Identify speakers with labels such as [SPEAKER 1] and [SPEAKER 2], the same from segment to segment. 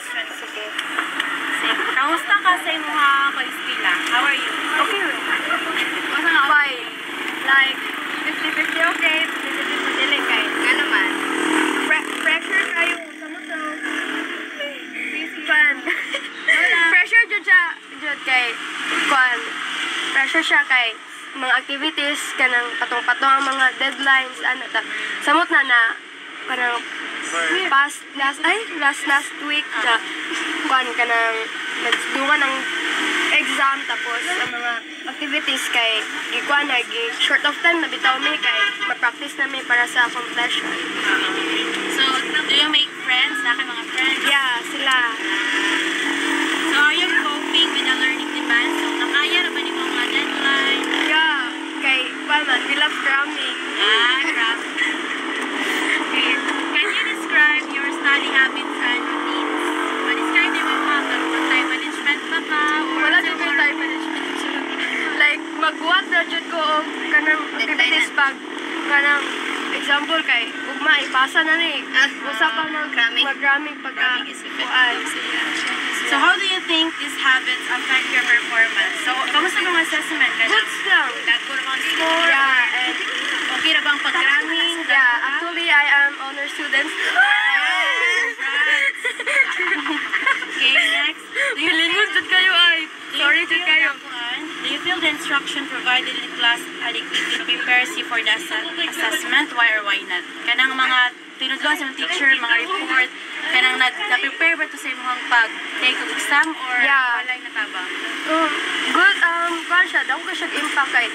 [SPEAKER 1] question.
[SPEAKER 2] Sige.
[SPEAKER 1] Kamusta ka sa imong ka-eskwela? How are you?
[SPEAKER 2] Okay.
[SPEAKER 1] Asa nga
[SPEAKER 2] Fine. Like, 50-50 okay, 50-50 dili kay.
[SPEAKER 1] Nga naman.
[SPEAKER 2] Pressure kayo. Kwan. Pressure jud kay kwan. Pressure siya kay mga activities kanang patong-patong ang mga deadlines ano ta. Samot na parang last week na kwan kanang nagduwa ng exam tapos ang mga activities kay gikuan na short of time na bitaw mi kay ma-practice na mi para sa completion.
[SPEAKER 1] So, do you make friends? Naka mga friends?
[SPEAKER 2] Yeah, sila.
[SPEAKER 1] So, are you coping with the learning demands? So, nakaya na ba ni mga deadline?
[SPEAKER 2] Yeah, kay kwan man, we love cramming.
[SPEAKER 1] Crap. Okay. Can you describe your study habits and routines? Describe them mo kung time management ba ka?
[SPEAKER 2] Wala jud ko time management. Like magbuhat na jud ko og kanang activities pag kanang example kay ugma ipasa na ni. Usa pa mag-cramming pagka kuan.
[SPEAKER 1] So how do you think these habits affect your performance? So, kamusta yung assessment?
[SPEAKER 2] Goods lang.
[SPEAKER 1] Dagko naman score?
[SPEAKER 2] Yeah, and
[SPEAKER 1] Okay na bang pag-cramming?
[SPEAKER 2] yeah, actually I am honor student.
[SPEAKER 1] Okay, next.
[SPEAKER 2] Hilingon jud kayo ay. Sorry jud kayo.
[SPEAKER 1] Do you feel the instruction provided in class adequately prepares you for the assessment? Why or why not? Kanang mga tinudlon sa mga teacher, mga report, kanang na-prepare ba ito sa imong pag-take of exam or walay natabang?
[SPEAKER 2] Good, kwan siya, daw ko siya impact kay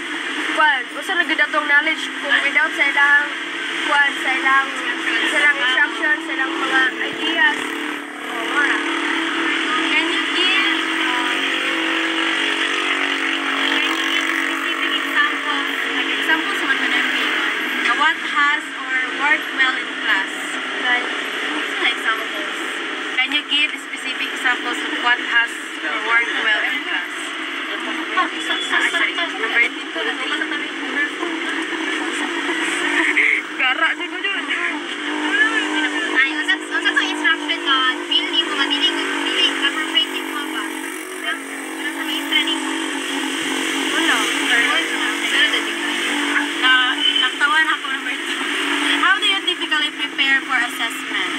[SPEAKER 2] kwan, usa na gid atong knowledge kung without sa ilang kwan, sa ilang instructions, sa ilang mga ideas. Mara.
[SPEAKER 1] Can you give specific examples, like examples man na what has or worked well in class?
[SPEAKER 2] Like,
[SPEAKER 1] Some examples. Can you give specific examples of what has or worked well in class? Actually, number 2.
[SPEAKER 2] gara jud ko jud.
[SPEAKER 1] Ay, unsa tong instruction nga hindi mo madili appropriate mo ba? Wala sa may training mo.
[SPEAKER 2] Wala.
[SPEAKER 1] Naktawan ako number 2. How do you typically prepare for assessment?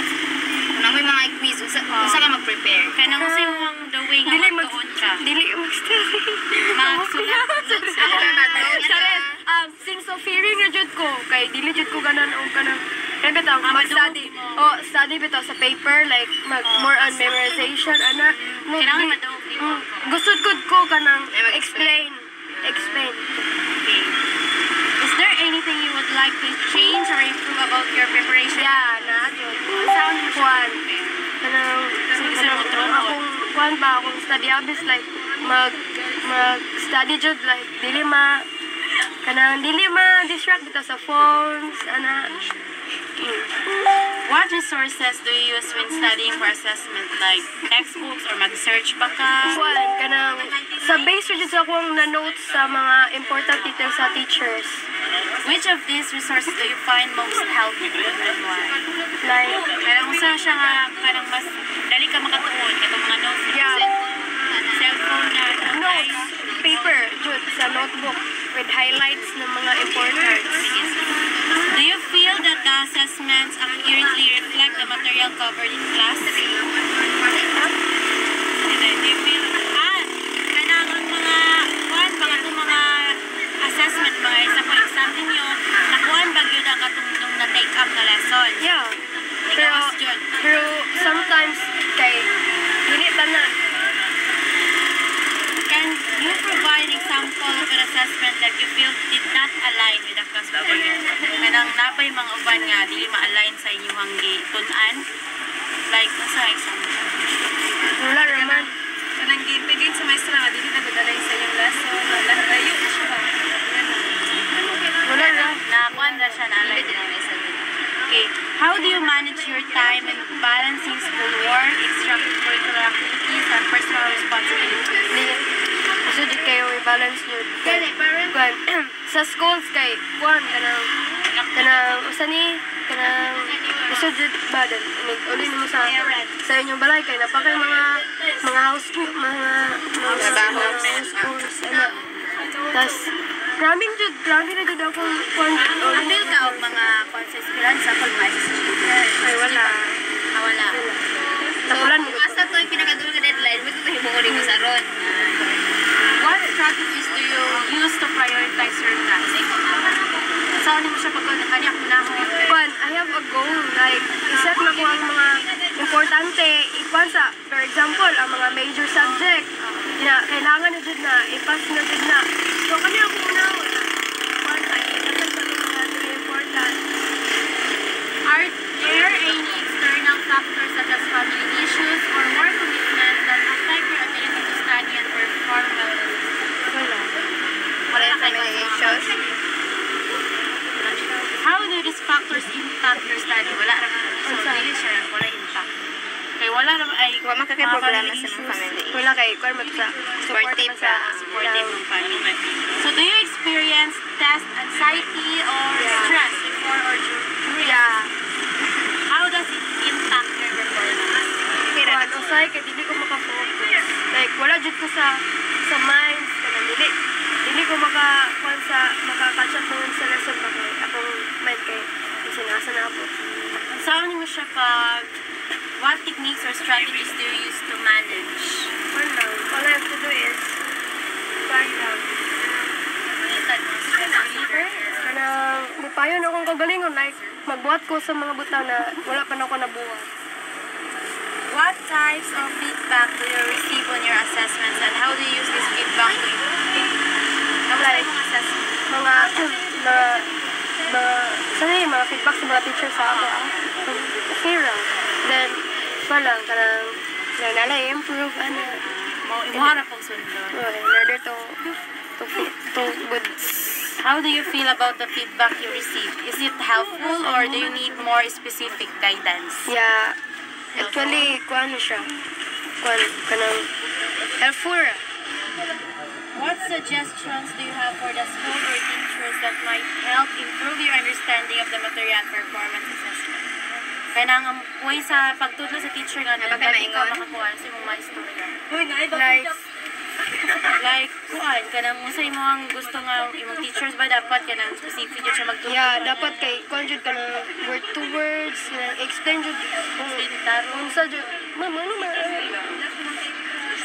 [SPEAKER 3] Kung may mga quiz, usa ka mag-prepare.
[SPEAKER 1] Kaya nang kasi mo the way nga magtuon ka.
[SPEAKER 2] Dili mag-study.
[SPEAKER 1] Magsulat.
[SPEAKER 2] Sares, since so fearing na jud ko kay dili jud ko ganan og kanang kaya bitaw mag-study. Study bitaw sa paper like more on memorization ana.
[SPEAKER 1] Kailangan madawag mo.
[SPEAKER 2] Gusto ko kanang explain.
[SPEAKER 1] Okay. Is there anything you would like to change or improve about your preparation?
[SPEAKER 2] Yeah, na jud.
[SPEAKER 1] Sound
[SPEAKER 2] Kwan. Kanang akong kwan ba akong study habits like mag-study jud like dili ma distract bitaw sa phones ana.
[SPEAKER 1] What resources do you use when studying for assessment? Like textbooks or mag-search ba ka?
[SPEAKER 2] Kwan kanang sa base jud sa akong na notes sa mga important details sa teachers.
[SPEAKER 1] Which of these resources do you find most helpful and why?
[SPEAKER 2] Like
[SPEAKER 1] Kaya usa siya nga kanang mas dali ka makatuon katong mga notes cellphone na
[SPEAKER 2] notes, paper jud sa notebook with highlights ng mga importance.
[SPEAKER 1] Do you feel that the assessments accurately reflect the material covered in class? Do you feel kanang ang mga assessment mga isa po exam ninyo nakuhan ba gyud ang katungtong na take up na lesson?
[SPEAKER 2] Yeah.
[SPEAKER 1] Ikaw jud.
[SPEAKER 2] Pero sometimes kay dili tanan.
[SPEAKER 1] Can you provide example of an assessment that you feel did not align with the class material? Kanang napay mga uban nga dili ma-align sa inyong gitun-an? Like, sa example?
[SPEAKER 2] Wala naman.
[SPEAKER 3] Kanang gipigin sa maestra nga, dili na dadalay sa iyong lesson. Layo na siya ba?
[SPEAKER 2] Wala na.
[SPEAKER 1] Nakakuan na siya na align. Okay. How do you manage your time in balancing schoolwork, extracurricular activities, and personal responsibilities?
[SPEAKER 2] Gusto jud kayo i-balance jud. Kwan sa schools kay kwan kanang usa ni kanang Isod jud ba dan uli mo sa inyong balay kay napakay mga house chores ana. Tas grabe na jud ako kung
[SPEAKER 1] Andil ka og mga konsesperansa sa pag-message sa teacher.
[SPEAKER 2] ay wala.
[SPEAKER 1] Wala.
[SPEAKER 2] Tapulan mo.
[SPEAKER 3] Asa to yung pinakadulo ka deadline, mo ito himuhuli ko sa ron.
[SPEAKER 1] What strategies do you use to prioritize your class? Saan mo siya pagod? Kanya ko na ako.
[SPEAKER 2] Kwan, I have a goal. Like, iset na ko ang mga importante. Ikwan sa, for example, ang mga major subject. Kailangan na dyan na, ipas na dyan na. So, kanya ako muna ako na. Kwan, ay, ipas na mga very important.
[SPEAKER 1] Are there any external factors such as family issues or work commitments that affect your ability to study and perform well?
[SPEAKER 2] Wala.
[SPEAKER 3] Wala yung family issues.
[SPEAKER 1] How do these factors impact your study? Wala naman. So, dili siya, wala impact. Kaya wala naman ay
[SPEAKER 3] Wa man ka kay
[SPEAKER 1] mga
[SPEAKER 3] problema
[SPEAKER 1] family
[SPEAKER 3] sa mga
[SPEAKER 1] issues.
[SPEAKER 3] family.
[SPEAKER 2] Wala kay, kwan mo sa
[SPEAKER 3] Supportive
[SPEAKER 2] sa
[SPEAKER 1] Supportive ng family. So, do you experience test anxiety or stress before or during?
[SPEAKER 2] Yeah.
[SPEAKER 1] How does it impact your performance?
[SPEAKER 2] Kwan, usay kay dili ko makafocus. Like, wala jud ko sa minds kanang dili ko makakatch up doon sa lesson ba kay akong mind kay sinasa na ako.
[SPEAKER 1] Saan mo siya pag what techniques or strategies do you use to manage?
[SPEAKER 2] Wala. All I have to do is find out.
[SPEAKER 1] Minsan mo stress reliever?
[SPEAKER 2] Kanang mupayon akong kagalingon like magbuhat ko sa mga butaw na wala pa na ako nabuhat.
[SPEAKER 1] What types of feedback do you receive on your assessments and how do you use this feedback to improve?
[SPEAKER 2] Like,
[SPEAKER 1] Mga assessment.
[SPEAKER 2] mga feedback sa mga teacher sa ako. Okay lang. Then, walang kanang improve ano.
[SPEAKER 1] Imuha na pong sundon.
[SPEAKER 2] In order to good.
[SPEAKER 1] How do you feel about the feedback you receive? Is it helpful or do you need more specific guidance?
[SPEAKER 2] Yeah. Actually, kuan siya. Kanang helpful ra.
[SPEAKER 1] What suggestions do you have for the school or teachers that might help improve your understanding of the material performance assessment? Kaya nga, way sa pagtudlo sa teacher nga,
[SPEAKER 3] Bakit
[SPEAKER 1] dati ka
[SPEAKER 3] maingon?
[SPEAKER 1] makakuha sa mga istorya.
[SPEAKER 2] Like,
[SPEAKER 1] Like, kuan, kanang mo sa imo ang gusto nga, imong teachers ba dapat kanang specific yun siya magtuturo?
[SPEAKER 2] yeah, dapat kay conjugate ka ng word to words, explain jud kung sa jud. Ma'am, ano ma?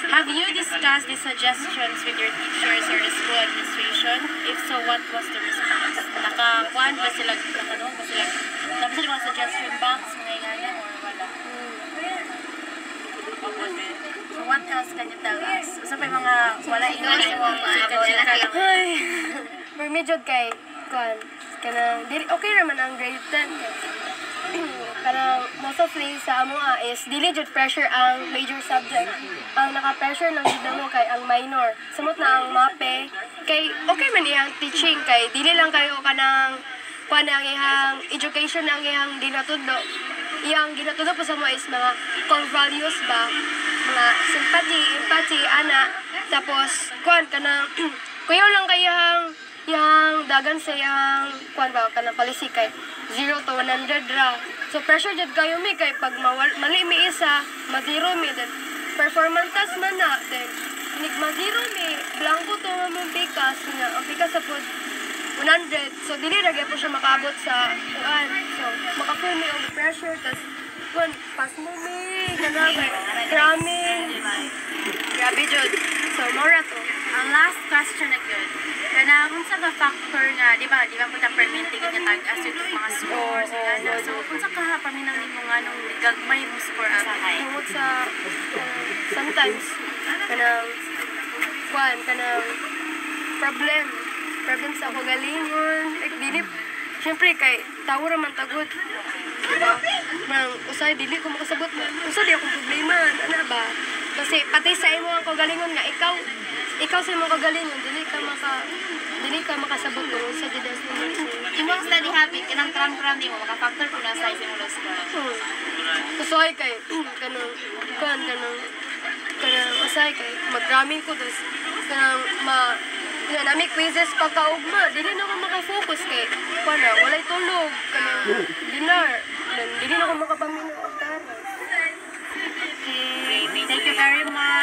[SPEAKER 1] Have you discussed the suggestions with your teachers or the school administration? If so, what was the response? Nakakuan ba sila, nakanong ba sila, dapat sila mga suggestion box, mga ingana, or wala? So what else can you tell us? Usa pa yung mga wala ingana yung mga chika-chika lang.
[SPEAKER 2] Ay. For me jud kay kuan kanang dili okay naman ang grade 10 kay kanang most of the sa amo is dili jud pressure ang major subject. Ang naka-pressure lang jud mo kay ang minor. Samot na ang MAPE kay okay man iyang teaching kay dili lang kayo kanang kuan ang ihang education ang ihang ginatudlo. Iyang ginatudlo pa sa mo is mga core values ba, mga sympathy, empathy, ana. Tapos kuan kanang kuyaw lang kay yang dagan sa yang kuan ba kanang policy kay 0 to 100 ra. So pressure jud kayo mi kay pag mali mi isa, ma-zero mi then performance test man na then nig ma-zero mi blanco to mo pikas nga ang pikas sa pod 100. So dili ra gyud po siya makaabot sa kuan. So maka-feel mi og pressure tas kuan pas mo mi kanang cramming. Grabe jud. So mora to.
[SPEAKER 1] Ang last question na good. Kana unsa ka factor nga, di ba po ta permitting nga tag-as yung mga scores nga. So unsa ka paminaw nimo nga nung gagmay mo score ang high?
[SPEAKER 2] Tungod sa sometimes kanang kuan kanang problem sa kagalingon like dili syempre kay tawo ra man tagod diba nang usay dili ko makasabot usa di akong problema ana ba kasi pati sa imo ang kagalingon nga ikaw sa imong kagalingon dili ka makasabot kung sa didas mo
[SPEAKER 1] Imong study habit kanang cram nimo maka-factor kung nasa sa imong score.
[SPEAKER 2] Usoy kay kanang usay kay mag-cramming ko dos kanang nami quizzes pagkaugma dili na ko makafocus kay kuana walay tulog kanang dinar Hindi na ako makapaminaw og taray.
[SPEAKER 1] Okay, thank you very much.